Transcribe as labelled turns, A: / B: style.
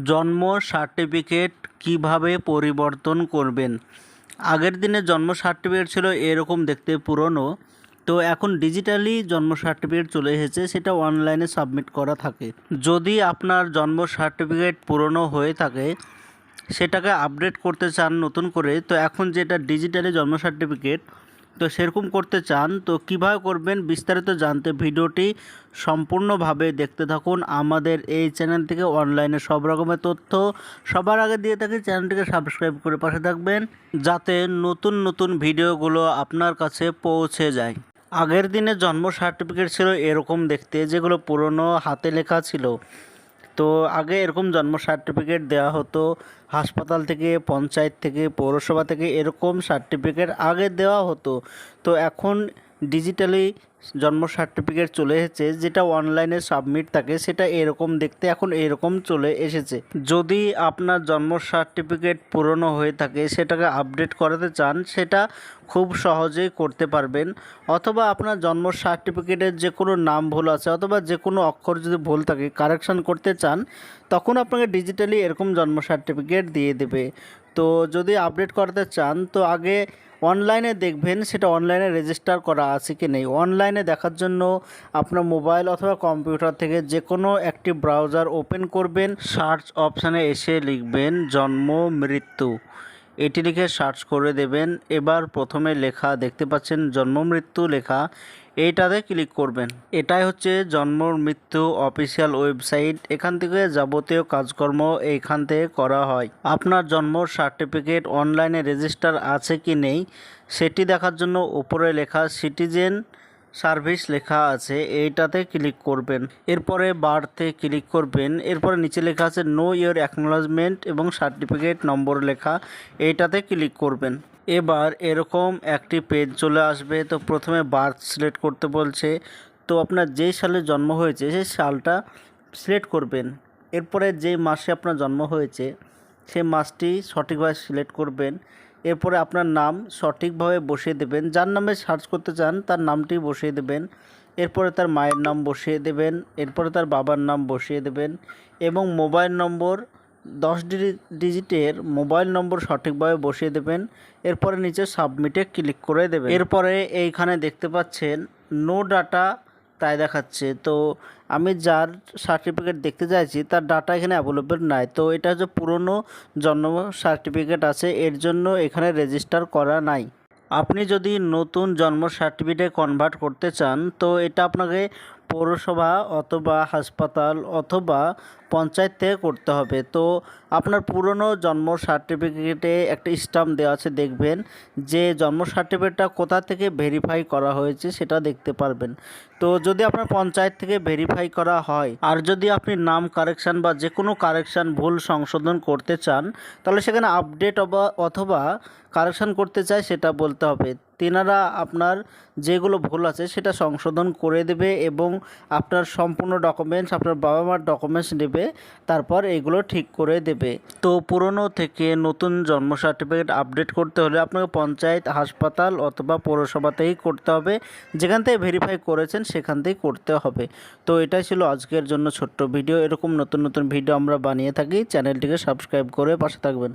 A: জন্ম সার্টিফিকেট কিভাবে পরিবর্তন করবেন। আগের দিনে জন্ম সার্টিফিকেট ছিল এরকম দেখতে পুরনো, তো এখন ডিজিটালি জন্ম সার্টিফিকেট চলে এসেছে, সেটা অনলাইনে সাবমিট করা থাকে। যদি আপনার জন্ম সার্টিফিকেট পুরনো হয়ে থাকে, সেটাকে আপডেট করতে চান নতুন করে, তো এখন যেটা ডিজিটালি জন্ম সার্টিফিকেট, তো সেরকম করতে চান, তো কিভাবে করবেন বিস্তারিত জানতে ভিডিওটি সম্পূর্ণভাবে দেখতে থাকুন। আমাদের এই চ্যানেল থেকে অনলাইনে সব রকমের তথ্য সবার আগে দিয়ে থাকি। চ্যানেলটিকে সাবস্ক্রাইব করে পাশে থাকবেন, যাতে নতুন নতুন ভিডিওগুলো আপনার কাছে পৌঁছে যায়। আগের দিনে জন্ম সার্টিফিকেট ছিল এরকম দেখতে, যেগুলো পুরনো হাতে লেখা ছিল। তো আগে এরকম জন্ম সার্টিফিকেট দেওয়া হতো হাসপাতাল থেকে, পঞ্চায়েত থেকে, পৌরসভা থেকে, এরকম সার্টিফিকেট আগে দেওয়া হতো। তো এখন ডিজিটালি জন্ম সার্টিফিকেট চলে এসেছে, যেটা অনলাইনে সাবমিট থাকে, সেটা এরকম দেখতে এখন এরকম চলে এসেছে। যদি আপনার জন্ম সার্টিফিকেট পুরনো হয়ে থাকে, সেটাকে আপডেট করাতে চান, সেটা খুব সহজেই করতে পারবেন। অথবা আপনার জন্ম সার্টিফিকেটের যে কোনো নাম ভুল আছে, অথবা যে কোনো অক্ষর যদি ভুল থাকে, কারেকশান করতে চান, তখন আপনাকে ডিজিটালি এরকম জন্ম সার্টিফিকেট দিয়ে দেবে। তো যদি আপডেট করাতে চান, তো আগে অনলাইনে দেখবেন সেটা অনলাইনে রেজিস্টার করা আছে কি নেই। অনলাইনে দেখার জন্য আপনার মোবাইল অথবা কম্পিউটার থেকে যে কোনো একটি ব্রাউজার ওপেন করবেন, সার্চ অপশানে এসে লিখবেন জন্ম মৃত্যু, এটি লিখে সার্চ করে দেবেন। এবার প্রথমে লেখা দেখতে পাচ্ছেন জন্ম মৃত্যু লেখা, এইটাতে ক্লিক করবেন। এটাই হচ্ছে জন্ম মৃত্যু অফিসিয়াল ওয়েবসাইট। এখান থেকে যাবতীয় কাজকর্ম এইখান থেকে করা হয়। আপনার জন্ম সার্টিফিকেট অনলাইনে রেজিস্টার আছে কি নেই সেটি দেখার জন্য উপরে লেখা সিটিজেন সার্ভিস লেখা আছে, এইটাতে ক্লিক করবেন। এরপরে বার্থে ক্লিক করবেন। এরপরে নিচে লেখা আছে নো ইয়োর অ্যাকনোলেজমেন্ট এবং সার্টিফিকেট নম্বর লেখা, এইটাতে ক্লিক করবেন। এবার এরকম একটি পেজ চলে আসবে। তো প্রথমে বার্থ সিলেক্ট করতে বলছে, তো আপনার যেই সালে জন্ম হয়েছে সেই সালটা সিলেক্ট করবেন। এরপরে যেই মাসে আপনার জন্ম হয়েছে সেই মাসটি সঠিকভাবে সিলেক্ট করবেন। এরপরে আপনার নাম সঠিকভাবে বসিয়ে দেবেন, যার নামে সার্চ করতে চান তার নামটি বসিয়ে দেবেন। এরপরে তার মায়ের নাম বসিয়ে দেবেন, এরপরে তার বাবার নাম বসিয়ে দেবেন, এবং মোবাইল নম্বর 10 ডিজিটের মোবাইল নম্বর সঠিকভাবে বসিয়ে দেবেন। এরপরে নিচে সাবমিটে ক্লিক করে দেবেন। এরপরে এইখানে দেখতে পাচ্ছেন নো ডাটা তাই দেখাচ্ছে। তো আমি যার সার্টিফিকেট দেখতে চাইছি তার ডাটা এখানে অ্যাভেলেবেল নাই। তো এটা হচ্ছে পুরনো জন্ম সার্টিফিকেট আছে, এর জন্য এখানে রেজিস্টার করা নাই। আপনি যদি নতুন জন্ম সার্টিফিকেটে কনভার্ট করতে চান, তো এটা আপনাকে পৌরসভা অথবা হাসপাতাল অথবা পঞ্চায়েত থেকে করতে হবে। তো আপনার পুরনো জন্ম সার্টিফিকেটে একটা স্ট্যাম্প দেওয়া আছে, দেখবেন যে জন্ম সার্টিফিকেটটা কোথা থেকে ভেরিফাই করা হয়েছে সেটা দেখতে পারবেন। তো যদি আপনার পঞ্চায়েত থেকে ভেরিফাই করা হয়, আর যদি আপনি নাম কারেকশান বা যে কোনো কারেকশান ভুল সংশোধন করতে চান, তাহলে সেখানে আপডেট অথবা কারেকশান করতে চায় সেটা বলতে হবে। তেনারা আপনার যেগুলো ভুল আছে সেটা সংশোধন করে দেবে, এবং আপনার সম্পূর্ণ ডকুমেন্টস, আপনার বাবা মার ডকুমেন্টস নেবে, তারপর এগুলো ঠিক করে দেবে। তো পুরনো থেকে নতুন জন্ম সার্টিফিকেট আপডেট করতে হলে আপনাকে পঞ্চায়েত, হাসপাতাল অথবা পৌরসভাতেই করতে হবে। যেখান থেকে ভেরিফাই করেছেন সেখান থেকেই করতে হবে। তো এটাই ছিল আজকের জন্য ছোট্ট ভিডিও। এরকম নতুন নতুন ভিডিও আমরা বানিয়ে থাকি, চ্যানেলটিকে সাবস্ক্রাইব করে পাশে থাকবেন।